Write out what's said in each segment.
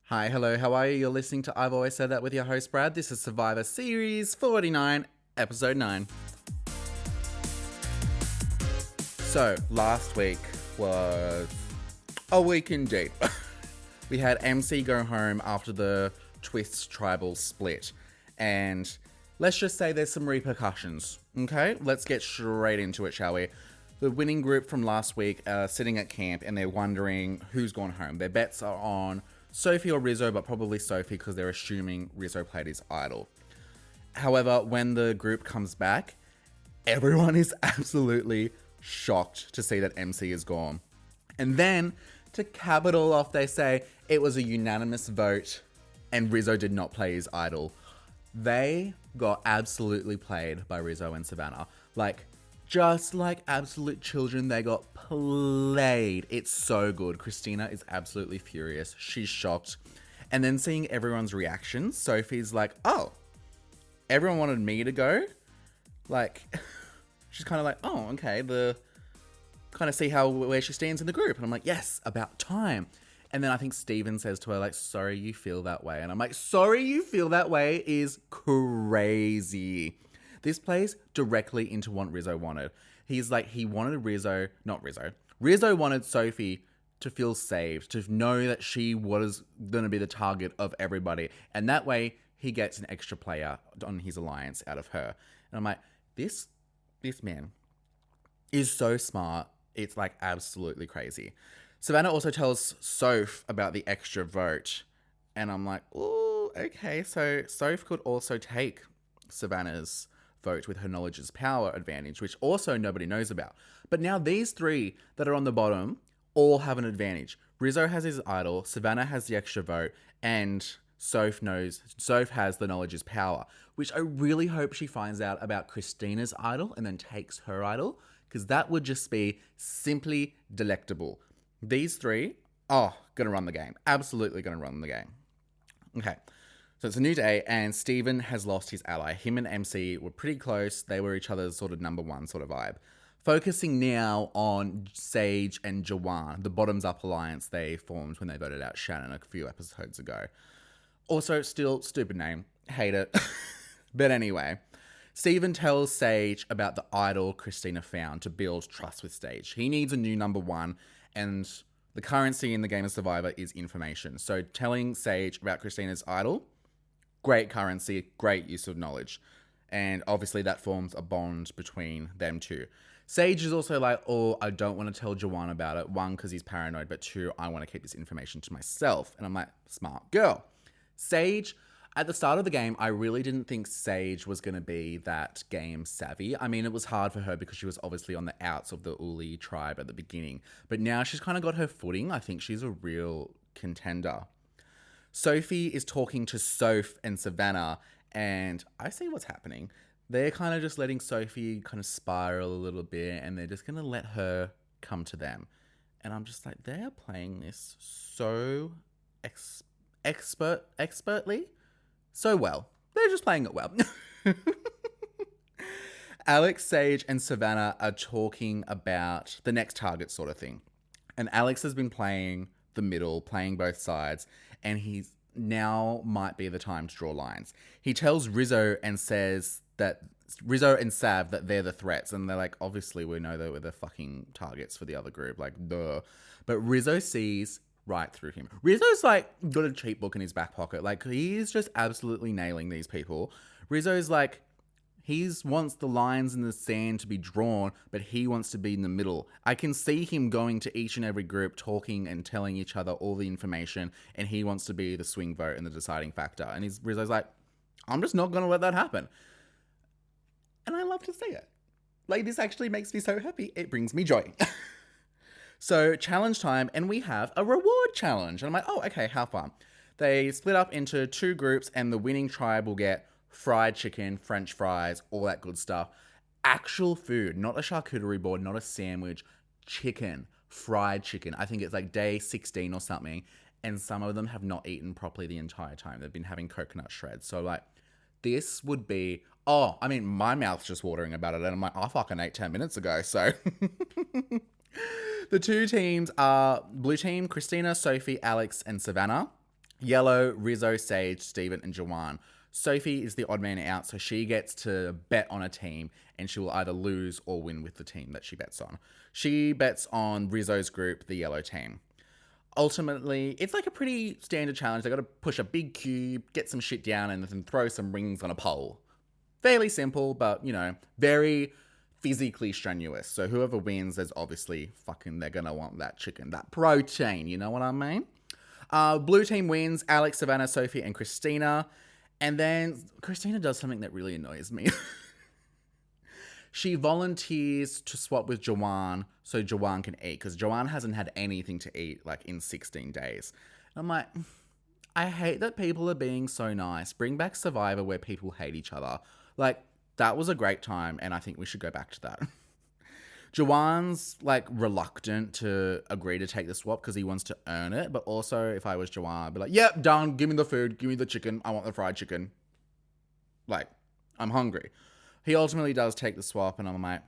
Hi, hello, how are you? You're listening to I've Always Said That with your host, Brad. This is Survivor Series 49, Episode 9. So, last week was a week indeed. We had MC go home after the Twist tribal split. And let's just say there's some repercussions, okay? Let's get straight into it, shall we? The winning group from last week are sitting at camp and they're wondering who's gone home. Their bets are on Sophie or Rizzo, but probably Sophie because they're assuming Rizzo played his idol. However, when the group comes back, everyone is absolutely shocked to see that MC is gone. And then, to cap it all off, they say it was a unanimous vote and Rizzo did not play his idol. They got absolutely played by Rizzo and Savannah. Just like absolute children, they got played. It's so good. Christina is absolutely furious. She's shocked. And then seeing everyone's reactions, Sophie's like, oh, everyone wanted me to go? She's kind of like, oh, okay, kind of see where she stands in the group. And I'm like, yes, about time. And then I think Steven says to her, sorry you feel that way. And I'm like, sorry you feel that way is crazy. This plays directly into what Rizzo wanted. He's like, he wanted Rizzo wanted Sophie to feel saved, to know that she was going to be the target of everybody. And that way, he gets an extra player on his alliance out of her. And I'm like, this man is so smart. It's absolutely crazy. Savannah also tells Soph about the extra vote. And I'm like, oh, okay. So Soph could also take Savannah's vote with her knowledge is power advantage, which also nobody knows about. But now these three that are on the bottom all have an advantage. Rizzo has his idol, Savannah has the extra vote, and Soph has the knowledge is power, which I really hope she finds out about Christina's idol and then takes her idol, because that would just be simply delectable. These three, gonna run the game. Absolutely gonna run the game. Okay. So it's a new day, and Steven has lost his ally. Him and MC were pretty close. They were each other's sort of number one sort of vibe. Focusing now on Sage and Jawan, the bottoms-up alliance they formed when they voted out Shannon a few episodes ago. Also, still, stupid name. Hate it. But anyway, Steven tells Sage about the idol Christina found to build trust with Sage. He needs a new number one, and the currency in the game of Survivor is information. So telling Sage about Christina's idol, great currency, great use of knowledge. And obviously that forms a bond between them two. Sage is also like, oh, I don't want to tell Jawan about it. One, because he's paranoid, but two, I want to keep this information to myself. And I'm like, smart girl. Sage, at the start of the game, I really didn't think Sage was going to be that game savvy. I mean, it was hard for her because she was obviously on the outs of the Uli tribe at the beginning. But now she's kind of got her footing. I think she's a real contender. Sophie is talking to Soph and Savannah, and I see what's happening. They're kind of just letting Sophie kind of spiral a little bit, and they're just going to let her come to them. And I'm just like, they're playing this so expertly, so well. They're just playing it well. Alex, Sage, and Savannah are talking about the next target sort of thing. And Alex has been playing the middle, playing both sides, and he's now might be the time to draw lines. He tells Rizzo and Sav that they're the threats, and they're like, obviously we know that we're the fucking targets for the other group, duh. But Rizzo sees right through him. Rizzo's got a cheat book in his back pocket. He's just absolutely nailing these people. Rizzo's he wants the lines in the sand to be drawn, but he wants to be in the middle. I can see him going to each and every group, talking and telling each other all the information, and he wants to be the swing vote and the deciding factor. And Rizzo's like, I'm just not going to let that happen. And I love to see it. This actually makes me so happy. It brings me joy. So, challenge time, and we have a reward challenge. And I'm like, oh, okay, how fun. They split up into two groups, and the winning tribe will get fried chicken, French fries, all that good stuff. Actual food, not a charcuterie board, not a sandwich, chicken, fried chicken. I think it's day 16 or something. And some of them have not eaten properly the entire time. They've been having coconut shreds. So this would be, my mouth's just watering about it. And I'm like, I fucking ate 10 minutes ago. So the two teams are blue team, Christina, Sophie, Alex, and Savannah. Yellow, Rizzo, Sage, Steven, and Jawan. Sophie is the odd man out, so she gets to bet on a team, and she will either lose or win with the team that she bets on. She bets on Rizzo's group, the yellow team. Ultimately, it's like a pretty standard challenge. They got to push a big cube, get some shit down, and then throw some rings on a pole. Fairly simple, but, very physically strenuous. So whoever wins, there's obviously they're going to want that chicken, that protein, you know what I mean? Blue team wins, Alex, Savannah, Sophie, and Christina. And then Christina does something that really annoys me. She volunteers to swap with Jawan so Jawan can eat, because Jawan hasn't had anything to eat like in 16 days. And I'm like, I hate that people are being so nice. Bring back Survivor where people hate each other. Like, that was a great time, and I think we should go back to that. Jawan's like reluctant to agree to take the swap because he wants to earn it. But also, if I was Jawan, I'd be like, yep, done. Give me the food. Give me the chicken. I want the fried chicken. Like, I'm hungry. He ultimately does take the swap, and I'm like,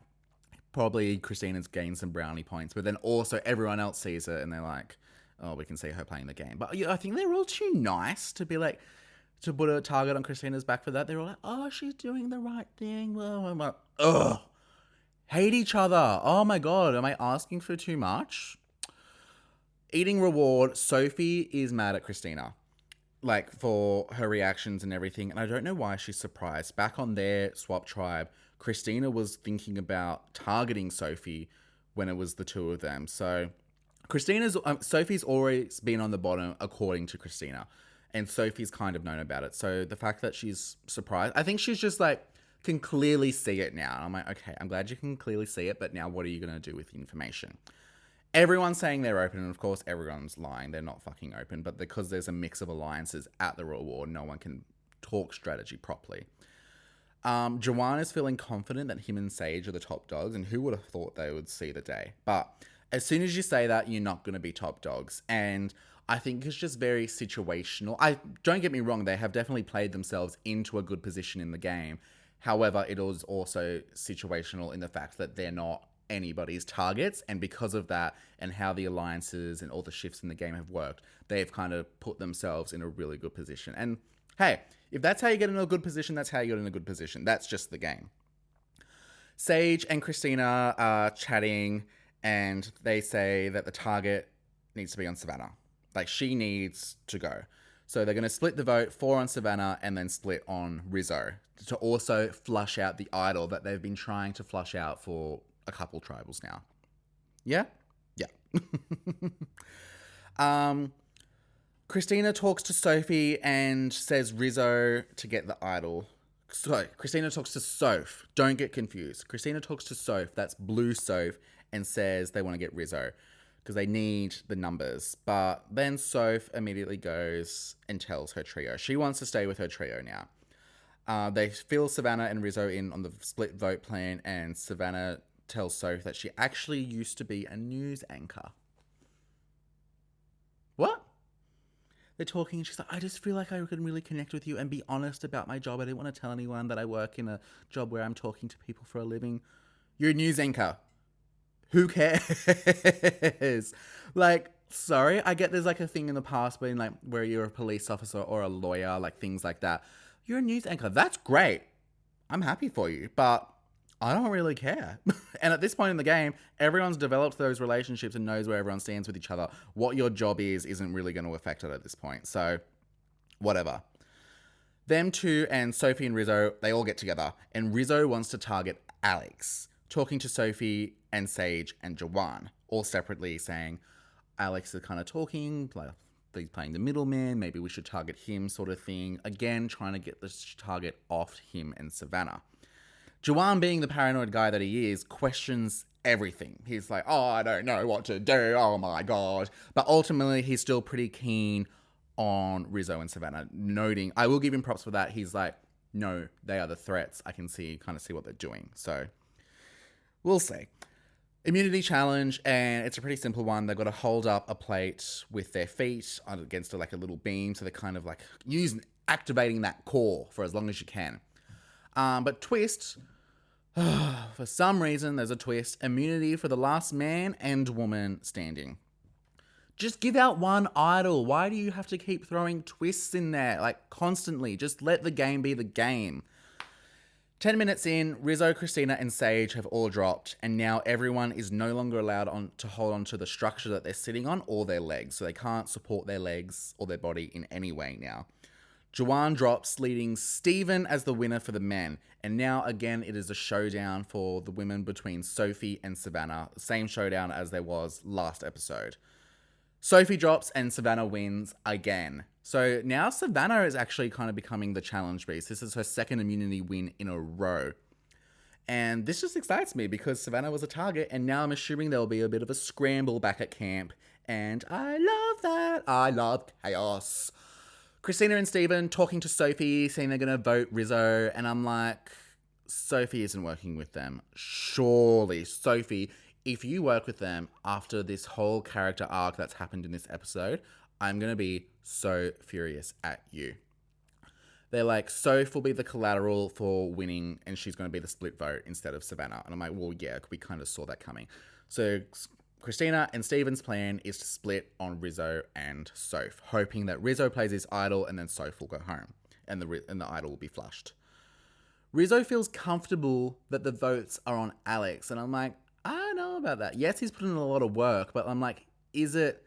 probably Christina's gained some brownie points. But then also everyone else sees it, and they're like, oh, we can see her playing the game. But I think they're all too nice to be like, to put a target on Christina's back for that. They're all like, oh, she's doing the right thing. Well, I'm like, ugh. Hate each other. Oh my god, am I asking for too much? Eating reward, Sophie is mad at Christina. Like, for her reactions and everything. And I don't know why she's surprised. Back on their swap tribe, Christina was thinking about targeting Sophie when it was the two of them. So Sophie's always been on the bottom according to Christina. And Sophie's kind of known about it. So the fact that she's surprised, I think she's just like, can clearly see it now. And I'm like, okay, I'm glad you can clearly see it, but now what are you going to do with the information? Everyone's saying they're open, and of course everyone's lying. They're not fucking open, but because there's a mix of alliances at the reward, no one can talk strategy properly. Jawan is feeling confident that him and Sage are the top dogs, and who would have thought they would see the day? But as soon as you say that, you're not going to be top dogs. And I think it's just very situational. Don't get me wrong, they have definitely played themselves into a good position in the game. However, it was also situational in the fact that they're not anybody's targets. And because of that and how the alliances and all the shifts in the game have worked, they've kind of put themselves in a really good position. And hey, if that's how you get in a good position, that's how you get in a good position. That's just the game. Sage and Christina are chatting, and they say that the target needs to be on Savannah. Like, she needs to go. So they're going to split the vote, 4 on Savannah and then split on Rizzo, to also flush out the idol that they've been trying to flush out for a couple tribals now. Yeah? Yeah. Christina talks to Sophie and says Rizzo to get the idol. So, Christina talks to Soph. Don't get confused. Christina talks to Soph, that's Blue Soph, and says they want to get Rizzo because they need the numbers. But then Soph immediately goes and tells her trio. She wants to stay with her trio now. They fill Savannah and Rizzo in on the split vote plan, and Savannah tells Soph that she actually used to be a news anchor. What? They're talking, and she's like, I just feel like I can really connect with you and be honest about my job. I didn't want to tell anyone that I work in a job where I'm talking to people for a living. You're a news anchor. Who cares? Like, sorry, I get there's like a thing in the past where you're a police officer or a lawyer, like things like that. You're a news anchor. That's great. I'm happy for you, but I don't really care. And at this point in the game, everyone's developed those relationships and knows where everyone stands with each other. What your job isn't really going to affect it at this point. So, whatever. Them two and Sophie and Rizzo, they all get together. And Rizzo wants to target Alex, talking to Sophie and Sage and Jawan, all separately saying, Alex is kind of talking, like he's playing the middleman, maybe we should target him, sort of thing. Again, trying to get this target off him and Savannah. Jawan, being the paranoid guy that he is, questions everything. He's like, oh, I don't know what to do, oh my god. But ultimately, he's still pretty keen on Rizzo and Savannah, noting, I will give him props for that, he's like, no, they are the threats. I can see what they're doing. So, we'll see. Immunity challenge, and it's a pretty simple one. They've got to hold up a plate with their feet against a little beam, so they're kind of like activating that core for as long as you can. But twist, for some reason there's a twist, immunity for the last man and woman standing. Just give out one idol. Why do you have to keep throwing twists in there, like, constantly? Just let the game be the game. 10 minutes in, Rizzo, Christina, and Sage have all dropped, and now everyone is no longer allowed to hold on to the structure that they're sitting on or their legs, so they can't support their legs or their body in any way now. Joanne drops, leading Steven as the winner for the men, and now again it is a showdown for the women between Sophie and Savannah, the same showdown as there was last episode. Sophie drops and Savannah wins again. So now Savannah is actually kind of becoming the challenge beast. This is her second immunity win in a row. And this just excites me because Savannah was a target, and now I'm assuming there'll be a bit of a scramble back at camp. And I love that. I love chaos. Christina and Steven talking to Sophie, saying they're going to vote Rizzo. And I'm like, Sophie isn't working with them. Surely, Sophie, if you work with them after this whole character arc that's happened in this episode, I'm going to be so furious at you. They're like, Soph will be the collateral for winning, and she's going to be the split vote instead of Savannah. And I'm like, well, yeah, we kind of saw that coming. So Christina and Steven's plan is to split on Rizzo and Soph, hoping that Rizzo plays his idol and then Soph will go home and the idol will be flushed. Rizzo feels comfortable that the votes are on Alex, and I'm like, I don't know about that. Yes, he's put in a lot of work, but I'm like, is it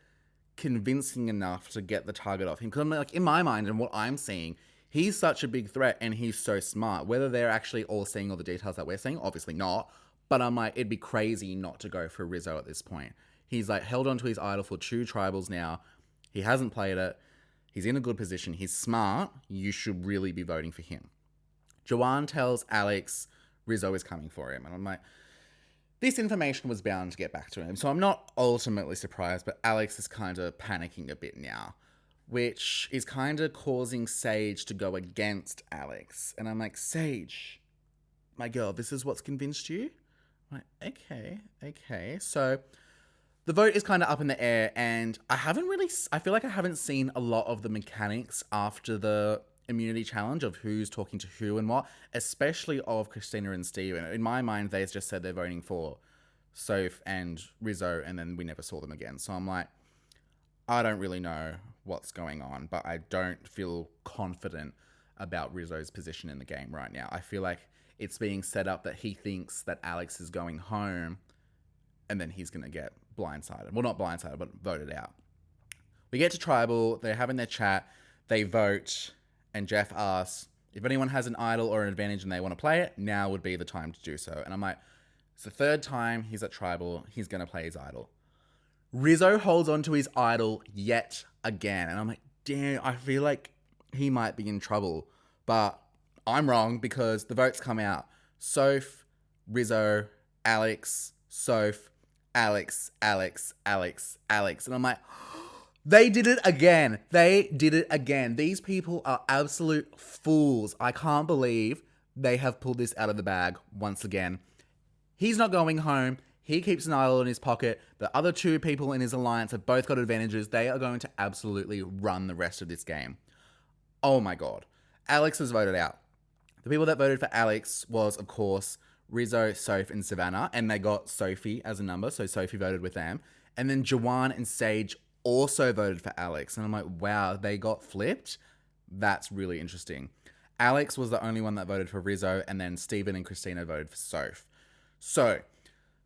convincing enough to get the target off him? Because I'm like, in my mind and what I'm seeing, he's such a big threat and he's so smart. Whether they're actually all seeing all the details that we're seeing, obviously not. But I'm like, it'd be crazy not to go for Rizzo at this point. He's like held onto his idol for 2 tribals now. He hasn't played it. He's in a good position. He's smart. You should really be voting for him. Joanne tells Alex Rizzo is coming for him. And I'm like, this information was bound to get back to him. So I'm not ultimately surprised, but Alex is kind of panicking a bit now, which is kind of causing Sage to go against Alex. And I'm like, Sage, my girl, this is what's convinced you? I'm like, okay. So the vote is kind of up in the air, and I feel like I haven't seen a lot of the mechanics after the immunity challenge of who's talking to who and what, especially of Christina and Steven. In my mind, they just said they're voting for Soph and Rizzo, and then we never saw them again. So I'm like, I don't really know what's going on, but I don't feel confident about Rizzo's position in the game right now. I feel like it's being set up that he thinks that Alex is going home, and then he's going to get blindsided. Well, not blindsided, but voted out. We get to Tribal, they're having their chat, they vote, and Jeff asks, if anyone has an idol or an advantage and they want to play it, now would be the time to do so. And I'm like, it's the third time he's at Tribal, he's going to play his idol. Rizzo holds on to his idol yet again. And I'm like, damn, I feel like he might be in trouble. But I'm wrong because the votes come out. Soph, Rizzo, Alex, Soph, Alex. And I'm like, they did it again. These people are absolute fools. I can't believe they have pulled this out of the bag once again. He's not going home. He keeps an idol in his pocket. The other 2 people in his alliance have both got advantages. They are going to absolutely run the rest of this game. Oh my God. Alex was voted out. The people that voted for Alex was, of course, Rizzo, Soph, and Savannah. And they got Sophie as a number, so Sophie voted with them. And then Joanne and Sage also voted for Alex. And I'm like, wow, they got flipped? That's really interesting. Alex was the only one that voted for Rizzo, and then Steven and Christina voted for Soph. So,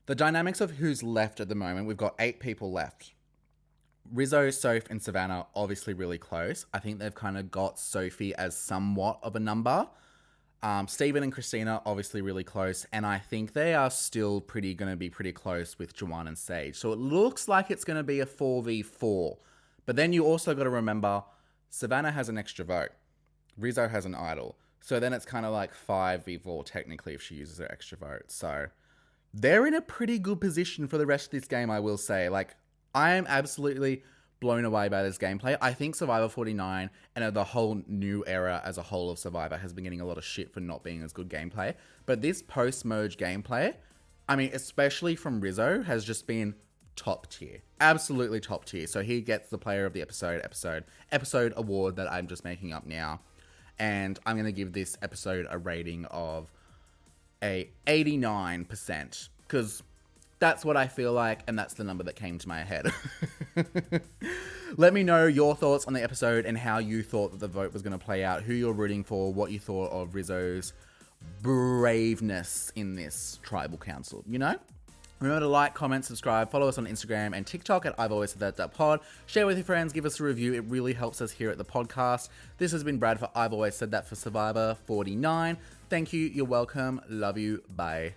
the dynamics of who's left at the moment, we've got 8 people left. Rizzo, Soph, and Savannah obviously really close. I think they've kind of got Sophie as somewhat of a number. Steven and Christina obviously really close, and I think they are still going to be pretty close with Joanne and Sage. So it looks like it's going to be a 4v4. But then you also got to remember, Savannah has an extra vote. Rizzo has an idol. So then it's kind of like 5v4 technically if she uses her extra vote. So they're in a pretty good position for the rest of this game, I will say. Like, I am absolutely blown away by this gameplay. I think Survivor 49 and the whole new era as a whole of Survivor has been getting a lot of shit for not being as good gameplay. But this post-merge gameplay, I mean, especially from Rizzo, has just been top tier. Absolutely top tier. So he gets the player of the episode award that I'm just making up now. And I'm going to give this episode a rating of a 89%. Because That's what I feel like, and that's the number that came to my head. Let me know your thoughts on the episode and how you thought that the vote was going to play out, who you're rooting for, what you thought of Rizzo's braveness in this tribal council, you know? Remember to like, comment, subscribe, follow us on Instagram and TikTok at I've Always Said That pod. Share with your friends, give us a review. It really helps us here at the podcast. This has been Brad for I've Always Said That for Survivor 49. Thank you. You're welcome. Love you. Bye.